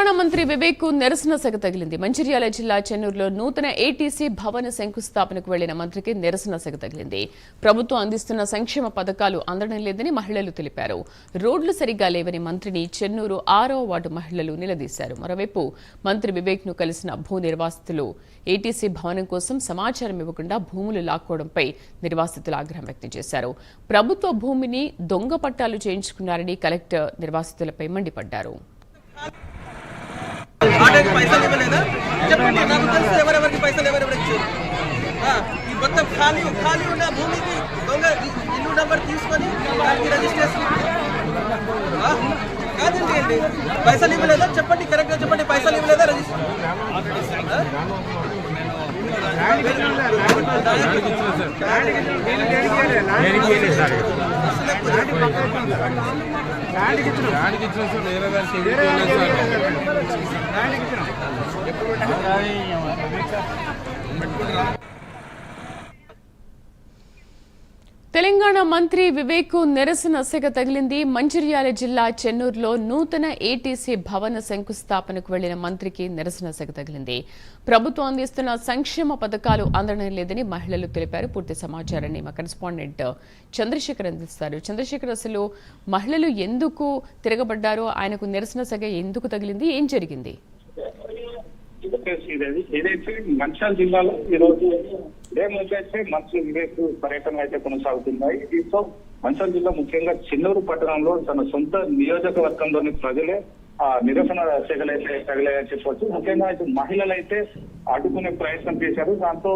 తెలంగాణ మంత్రి వివేక్ కు నిరసన సెగ తగిలింది. మంచిర్యాల జిల్లా చెన్నూరులో నూతన ఏటీసీ భవన శంకుస్థాపనకు వెళ్లిన మంత్రికి నిరసన సెగ తగిలింది. ప్రభుత్వం అందిస్తున్న సంక్షేమ పథకాలు అందడం లేదని మహిళలు తెలిపారు. రోడ్లు సరిగా లేవని మంత్రిని చెన్నూరు 6వ వార్డు మహిళలు నిలదీశారు. మరోవైపు మంత్రి వివేక్ ను కలిసిన భూ నిర్వాసితులు ఏటీసీ భవనం కోసం సమాచారం ఇవ్వకుండా భూములు లాక్కోవడంపై నిర్వాసితులు ఆగ్రహం వ్యక్తం చేశారు. ప్రభుత్వ భూమిని దొంగ పట్టాలు చేయించుకున్నారని కలెక్టర్ నిర్వాసితులపై మండిపడ్డారు. పైసలు ఇవ్వలేదా చెప్పండి. నాకు తెలిసి ఎవరెవరికి పైసలు ఎవరెవరు ఇచ్చారు. ఈ మొత్తం ఖాళీ ఉన్న భూమికి దొంగ ఇల్లు నెంబర్ తీసుకొని దానికి రిజిస్ట్రేషన్ కాదండి అండి. పైసలు ఇవ్వలేదా చెప్పండి, కరెక్ట్గా చెప్పండి. పైసలు ఇవ్వలేదా తెలంగాణ మంత్రి వివేక్ కు నిరసన సెగ తగిలింది. మంచిర్యాల జిల్లా చెన్నూరులో నూతన ఏటీసీ భవన శంకుస్థాపనకు వెళ్లిన మంత్రికి నిరసన సెగ తగిలింది. ప్రభుత్వం అందిస్తున్న సంక్షేమ పథకాలు అందడం లేదని మహిళలు తెలిపారు. పూర్తి సమాచారాన్ని మా కరెస్పాండెంట్ చంద్రశేఖర్ అందిస్తారు. చంద్రశేఖర్, అసలు మహిళలు ఎందుకు తిరగబడ్డారో, ఆయనకు నిరసన సెగ ఎందుకు తగిలింది, ఏం జరిగింది? ఏదైతే మంచిర్యాల జిల్లాలో ఈరోజు అయితే మంత్రి వివేక్ పర్యటన అయితే కొనసాగుతున్నాయి. దీంతో మంచిర్యాల జిల్లా ముఖ్యంగా చెన్నూరు పట్టణంలో తన సొంత నియోజకవర్గంలోని ప్రజలే నిరసన సెగలైతే తగిలాయని చెప్పవచ్చు. ముఖ్యంగా అయితే మహిళలు అయితే అడ్డుకునే ప్రయత్నం చేశారు. దాంతో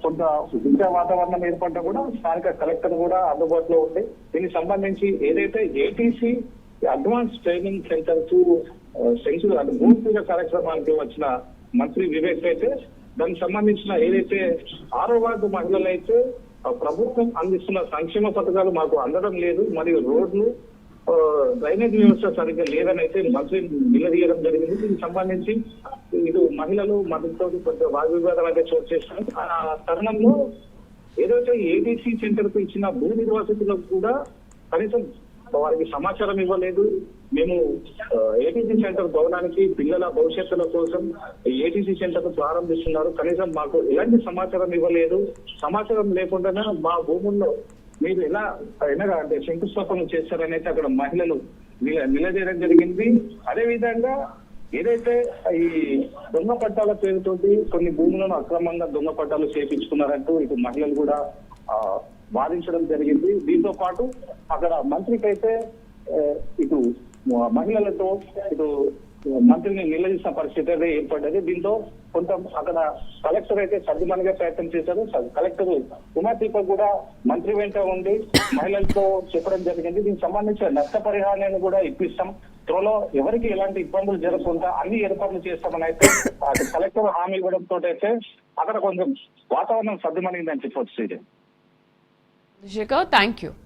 కొంత విద్యా వాతావరణం ఏర్పడ్డా కూడా స్థానిక కలెక్టర్ కూడా అందుబాటులో ఉంది. దీనికి సంబంధించి ఏదైతే ఏటీసీ అడ్వాన్స్ ట్రైనింగ్ సెంటర్ కు భూమి పూజ కార్యక్రమానికి వచ్చిన మంత్రి వివేక్ అయితే దానికి సంబంధించిన ఏదైతే 6వ వార్డు మహిళలు అయితే ప్రభుత్వం అందిస్తున్న సంక్షేమ పథకాలు మాకు అందడం లేదు, మరియు రోడ్లు డ్రైనేజ్ వ్యవస్థ సరిగ్గా లేదని అయితే మంత్రి నిలదీయడం జరిగింది. దీనికి సంబంధించి ఇది మహిళలు మద్దతుతో కొంచెం వాగ్వివాదాలు అయితే చోటు చేస్తున్నారు. ఆ తరుణంలో ఏదైతే ఏటీసీ సెంటర్ కు ఇచ్చిన భూ నిర్వాసితులకు కూడా కనీసం వారికి సమాచారం ఇవ్వలేదు. మేము ఏటీసీ సెంటర్ భవనానికి పిల్లల భవిష్యత్తుల కోసం ఏటీసీ సెంటర్ ప్రారంభిస్తున్నారు, కనీసం మాకు ఎలాంటి సమాచారం ఇవ్వలేదు. సమాచారం లేకుండానే మా భూముల్లో మీరు ఎలా అంటే శంకుస్థాపన చేస్తారని అయితే అక్కడ మహిళలు నిలదీయడం జరిగింది. అదేవిధంగా ఏదైతే ఈ దొంగ పట్టాల పేరుతోటి కొన్ని భూములను అక్రమంగా దొంగ పట్టాలు చేపించుకున్నారంటూ ఇటు మహిళలు కూడా వాదించడం జరిగింది. దీంతో పాటు అక్కడ మంత్రికి అయితే ఇటు మహిళలతో ఇటు మంత్రిని నిలదీసిన పరిస్థితి అయితే ఏర్పడ్డది. దీంతో కొంత అక్కడ కలెక్టర్ అయితే సర్దుమణిగా ప్రయత్నం చేశారు. కలెక్టర్ కుమార్ దీపక్ కూడా మంత్రి వెంట ఉండి మహిళలతో చెప్పడం జరిగింది. దీనికి సంబంధించిన నష్టపరిహారాన్ని కూడా ఇప్పిస్తాం, త్వరలో ఎవరికి ఎలాంటి ఇబ్బందులు జరగకుండా అన్ని ఏర్పాట్లు చేస్తామని అయితే కలెక్టర్ హామీ ఇవ్వడంతో అయితే అక్కడ కొంచెం వాతావరణం సర్దుమణిందని చెప్పవచ్చు. Thank you.